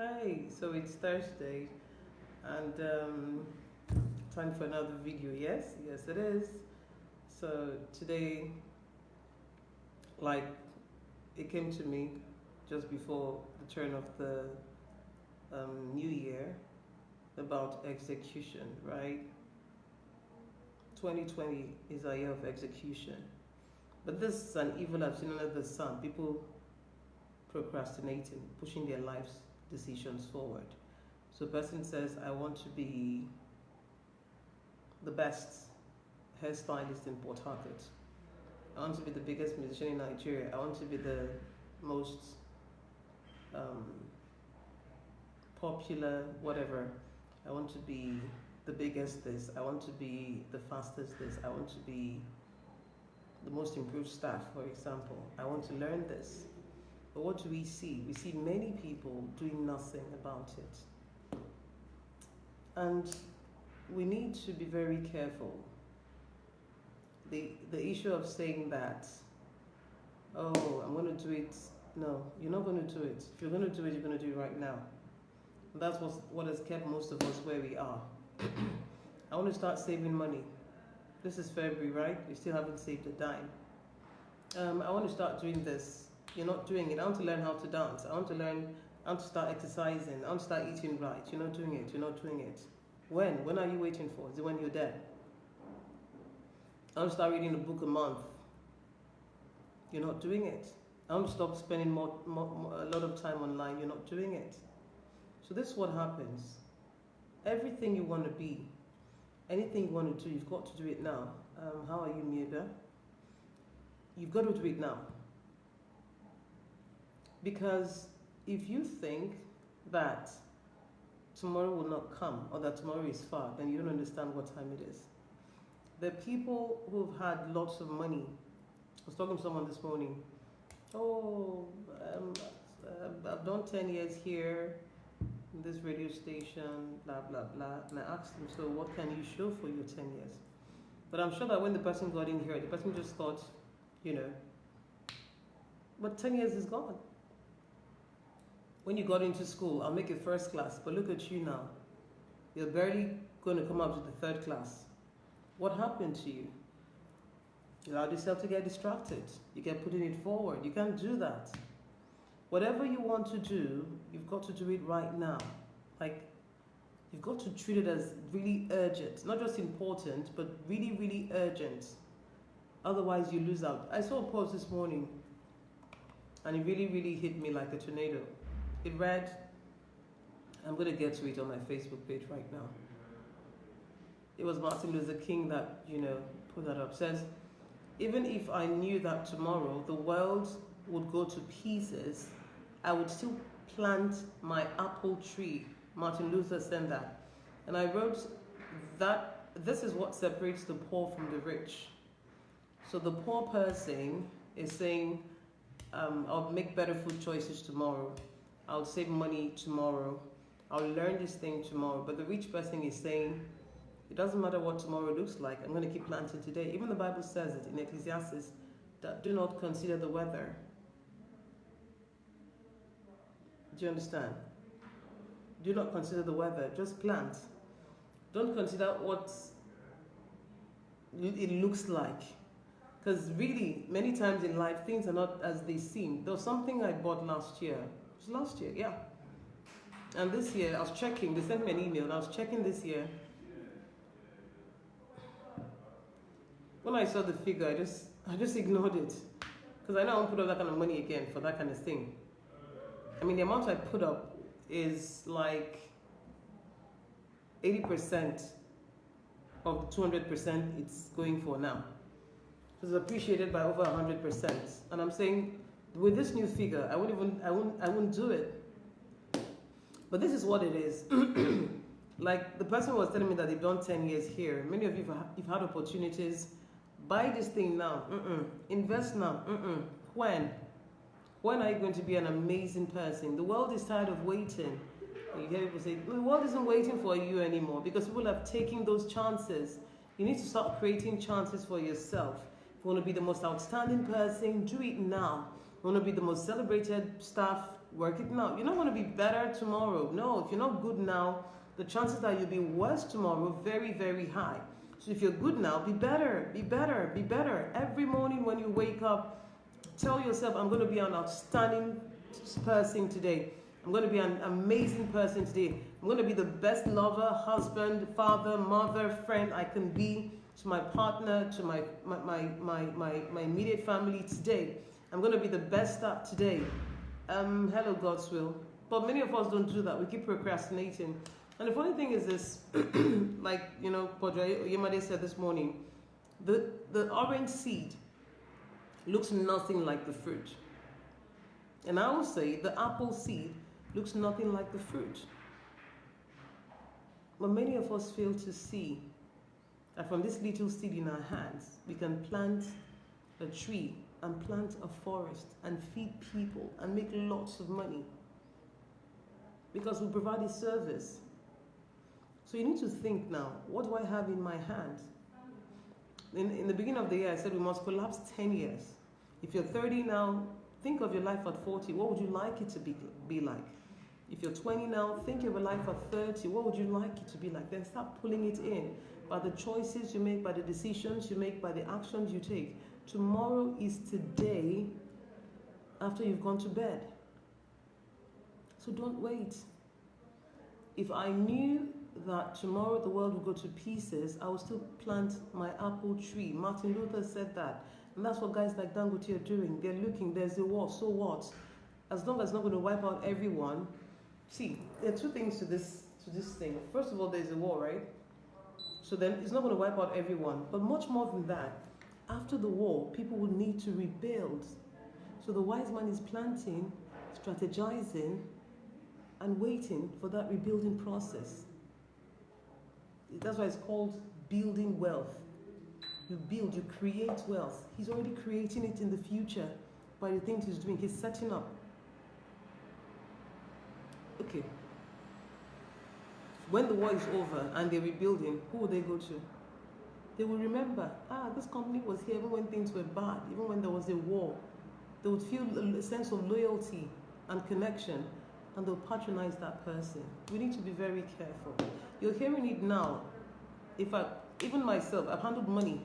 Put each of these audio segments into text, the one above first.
Hi, so it's Thursday and time for another video. Yes, it is. So today, like, it came to me just before the turn of the new year about execution, right? 2020 is a year of execution. But this is an evil I've seen under the sun. People procrastinating, pushing their lives decisions forward. So a person says, I want to be the best hairstylist in Port Harcourt. I want to be the biggest musician in Nigeria. I want to be the most um, popular, whatever. I want to be the biggest this. I want to be the fastest this. I want to be the most improved staff, for example. I want to learn this. But what do we see? We see many people doing nothing about it. And we need to be very careful. The issue of saying that, oh, I'm going to do it. No, you're not going to do it. If you're going to do it, you're going to do it right now. And that's what has kept most of us where we are. I want to start saving money. This is February, right? You still haven't saved a dime. I want to start doing this. You're not doing it. I want to learn how to dance. I want to start exercising. I want to start eating right. You're not doing it. You're not doing it. When? When are you waiting for? Is it when you're dead? I want to start reading a book a month. You're not doing it. I want to stop spending a lot of time online. You're not doing it. So this is what happens. Everything you want to be, anything you want to do, you've got to do it now. How are you, Miega? You've got to do it now. Because if you think that tomorrow will not come or that tomorrow is far, then you don't understand what time it is. The people who've had lots of money, I was talking to someone this morning, I've done 10 years here in this radio station, blah, blah, blah. And I asked him, so what can you show for your 10 years? But I'm sure that when the person got in here, the person just thought, but 10 years is gone. When you got into school, I'll make it first class, but look at you now. You're barely going to come up to the third class. What happened to you? You allowed yourself to get distracted. You kept putting it forward. You can't do that. Whatever you want to do, you've got to do it right now. Like, you've got to treat it as really urgent. Not just important, but really, really urgent. Otherwise, you lose out. I saw a post this morning, and it really, really hit me like a tornado. It read, I'm going to get to it on my Facebook page right now. It was Martin Luther King that, put that up. It says, even if I knew that tomorrow the world would go to pieces, I would still plant my apple tree. Martin Luther said that. And I wrote that this is what separates the poor from the rich. So the poor person is saying, I'll make better food choices tomorrow. I'll save money tomorrow. I'll learn this thing tomorrow. But the rich person is saying, it doesn't matter what tomorrow looks like. I'm going to keep planting today. Even the Bible says it in Ecclesiastes, that do not consider the weather. Do you understand? Do not consider the weather. Just plant. Don't consider what it looks like. Because really, many times in life, things are not as they seem. There was something I bought last year. It was last year, yeah. And this year, I was checking. They sent me an email. And I was checking this year. When I saw the figure, I just ignored it. Because I know I won't put up that kind of money again for that kind of thing. I mean, the amount I put up is like 80% of the 200% it's going for now. It was appreciated by over 100%. And I'm saying, with this new figure, I wouldn't do it. But this is what it is. Like the person was telling me that they've done 10 years here. Many of you you've had opportunities. Buy this thing now. Invest now. When? When are you going to be an amazing person? The world is tired of waiting. And you hear people say, the world isn't waiting for you anymore because people have taken those chances. You need to start creating chances for yourself. If you want to be the most outstanding person, do it now. You want to be the most celebrated staff. Work it now. You're not going to be better tomorrow. No, if you're not good now, the chances that you'll be worse tomorrow very, very high. So if you're good now, be better, be better, be better. Every morning when you wake up, tell yourself, I'm going to be an outstanding person today. I'm going to be an amazing person today. I'm going to be the best lover, husband, father, mother, friend I can be to my partner, to my immediate family today. I'm going to be the best at today. Hello, God's will. But many of us don't do that. We keep procrastinating. And the funny thing is this, like, you know, Podre Yemade said this morning, the orange seed looks nothing like the fruit. And I will say the apple seed looks nothing like the fruit. But many of us fail to see that from this little seed in our hands, we can plant a tree and plant a forest and feed people and make lots of money because we provide a service. So you need to think now, what do I have in my hand? In the beginning of the year, I said we must collapse 10 years. If you're 30 now, think of your life at 40. What would you like it to be like? If you're 20 now, think of your life at 30. What would you like it to be like? Then start pulling it in by the choices you make, by the decisions you make, by the actions you take. Tomorrow is today after you've gone to bed. So don't wait. If I knew that tomorrow the world would go to pieces, I would still plant my apple tree. Martin Luther said that. And that's what guys like Dangote are doing. They're looking, there's a war, so what? As long as it's not going to wipe out everyone. See, there are two things to this thing. First of all, there's a war, right? So then it's not going to wipe out everyone. But much more than that, after the war, people will need to rebuild. So the wise man is planting, strategizing, and waiting for that rebuilding process. That's why it's called building wealth. You build, you create wealth. He's already creating it in the future by the things he's doing. He's setting up. Okay. When the war is over and they're rebuilding, who will they go to? They will remember, this company was here even when things were bad, even when there was a war. They would feel a sense of loyalty and connection, and they'll patronize that person. We need to be very careful. You're hearing it now. Even myself, I've handled money.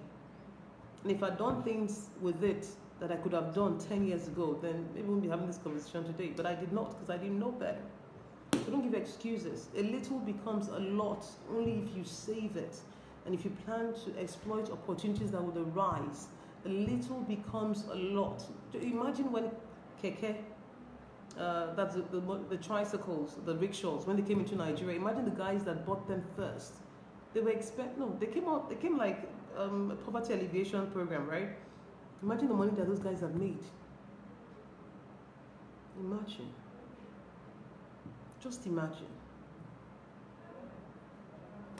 And if I'd done things with it that I could have done 10 years ago, then maybe we wouldn't be having this conversation today. But I did not, because I didn't know better. So don't give excuses. A little becomes a lot only if you save it. And if you plan to exploit opportunities that would arise, a little becomes a lot. Imagine when keke, that's the tricycles, the rickshaws, when they came into Nigeria. Imagine the guys that bought them first. They came like a poverty alleviation program, right? Imagine the money that those guys have made. Imagine. Just imagine.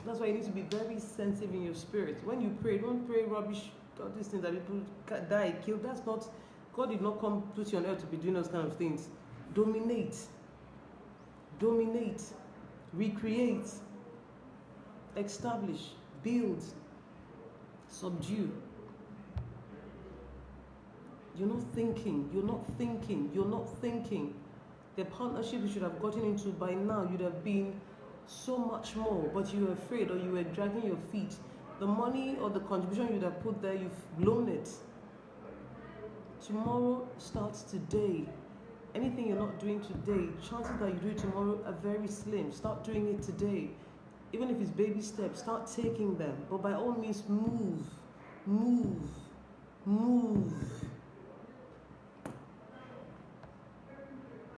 That's why you need to be very sensitive in your spirit. When you pray, don't pray rubbish, all these things that people die, kill. That's not, God did not come put you on earth to be doing those kind of things. Dominate, recreate, establish, build, subdue. You're not thinking. The partnership you should have gotten into by now, you'd have been so much more, but you were afraid or you were dragging your feet. The money or the contribution you'd have put there, you've blown it. Tomorrow starts today. Anything you're not doing today, chances that you do it tomorrow are very slim. Start doing it today. Even if it's baby steps, start taking them. But by all means, move.